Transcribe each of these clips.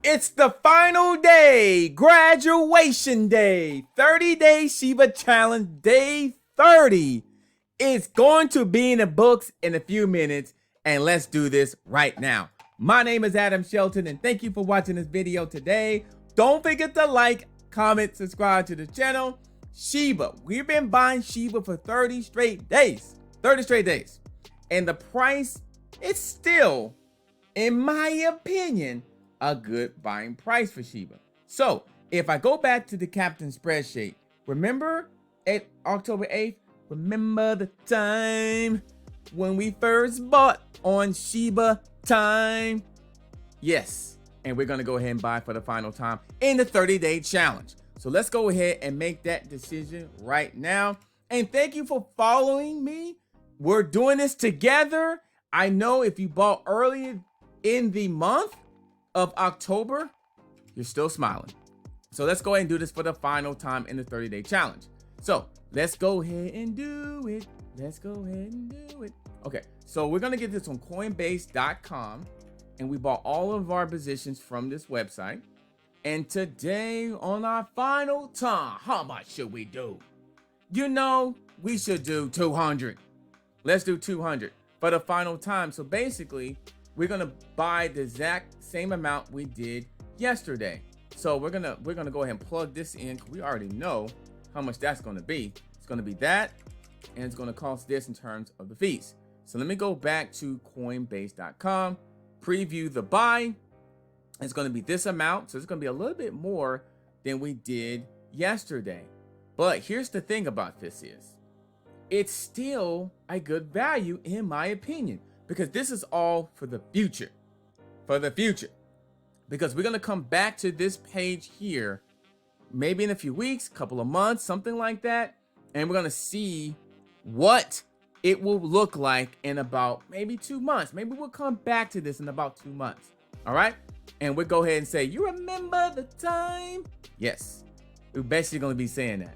It's the final day, graduation day, 30-day Shiba challenge, day 30. It's going to be in the books in a few minutes, and let's do this right now. My name is Adam Shelton, and thank you for watching this video today. Don't forget to like, comment, subscribe to the channel. Shiba, we've been buying Shiba for 30 straight days. 30 straight days. And the price is still, in my opinion, a good buying price for Shiba. So if I go back to the Captain spreadsheet, remember at October 8th, remember the time when we first bought on Shiba time? Yes, and we're gonna go ahead and buy for the final time in the 30-day challenge. So let's go ahead and make that decision right now. And thank you for following me. We're doing this together. I know if you bought earlier in the month of October, you're still smiling. So let's go ahead and do this for the final time in the 30-day challenge. So let's go ahead and do it. Let's go ahead and do it. Okay, so we're gonna get this on Coinbase.com, and we bought all of our positions from this website. And today on our final time, how much should we do? You know, we should do 200. Let's do 200 for the final time. So basically, we're gonna buy the exact same amount we did yesterday. So we're gonna go ahead and plug this in. We already know how much that's gonna be. It's gonna be that, and it's gonna cost this in terms of the fees. So let me go back to Coinbase.com, preview the buy. It's gonna be this amount, so it's gonna be a little bit more than we did yesterday. But here's the thing about this is, it's still a good value in my opinion, because this is all for the future. For the future. Because we're going to come back to this page here, maybe in a few weeks, couple of months, something like that. And we're going to see what it will look like in about maybe 2 months. Maybe we'll come back to this in about 2 months. All right. And we'll go ahead and say, you remember the time? Yes. We're basically going to be saying that.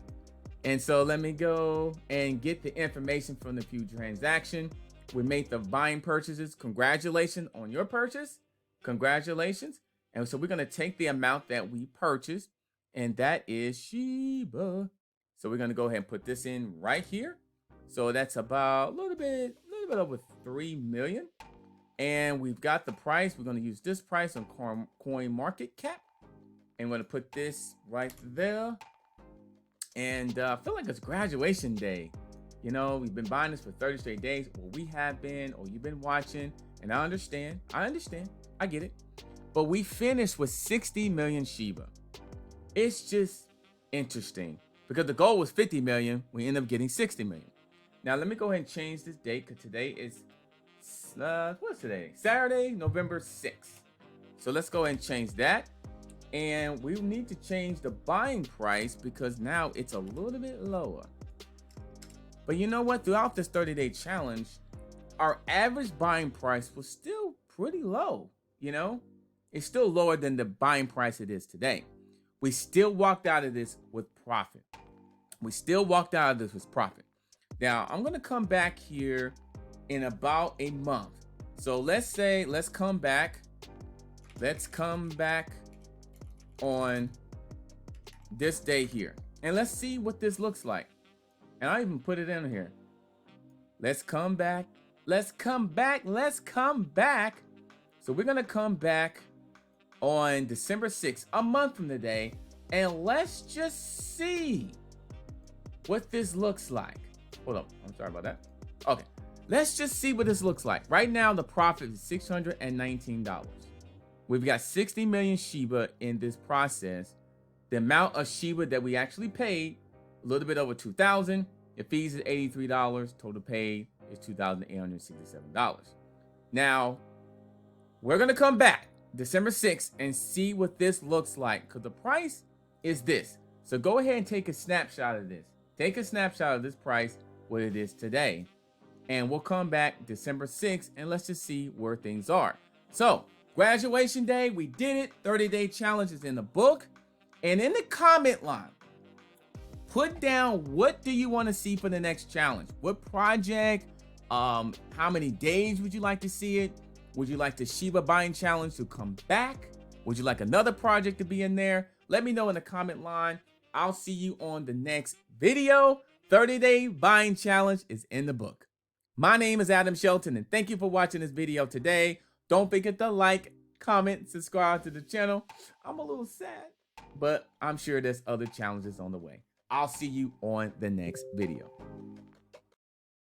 And so let me go and get the information from the few transaction. We made the buying purchases. Congratulations on your purchase. Congratulations. And so we're going to take the amount that we purchased, and that is Shiba. So we're going to go ahead and put this in right here. So that's about a little bit over 3 million. And we've got the price. We're going to use this price on CoinMarketCap. And we're going to put this right there. And I feel like it's graduation day. You know, we've been buying this for 30 straight days, or we have been, or you've been watching, and I understand, I get it. But we finished with 60 million Shiba. It's just interesting, because the goal was 50 million, we end up getting 60 million. Now, let me go ahead and change this date, because today is, what's today? Saturday, November 6th. So let's go ahead and change that. And we need to change the buying price, because now it's a little bit lower. But you know what? Throughout this 30-day challenge, our average buying price was still pretty low. You know, it's still lower than the buying price it is today. We still walked out of this with profit. Now, I'm going to come back here in about a month. So let's say, let's come back on this day here. And let's see what this looks like. And I even put it in here. Let's come back. So we're going to come back on December 6th, a month from today. And let's just see what this looks like. Hold up. I'm sorry about that. Okay. Let's just see what this looks like. Right now, the profit is $619. We've got 60 million Shiba in this process. The amount of Shiba that we actually paid, a little bit over 2,000. The fees is $83. Total paid is $2,867. Now, we're going to come back December 6th and see what this looks like, because the price is this. So go ahead and take a snapshot of this. Take a snapshot of this price, what it is today. And we'll come back December 6th and let's just see where things are. So, graduation day, we did it. 30-day challenge is in the book. And in the comment line, put down what do you want to see for the next challenge? What project? How many days would you like to see it? Would you like the Shiba buying challenge to come back? Would you like another project to be in there? Let me know in the comment line. I'll see you on the next video. 30-day buying challenge is in the book. My name is Adam Shelton, and thank you for watching this video today. Don't forget to like, comment, subscribe to the channel. I'm a little sad, but I'm sure there's other challenges on the way. I'll see you on the next video.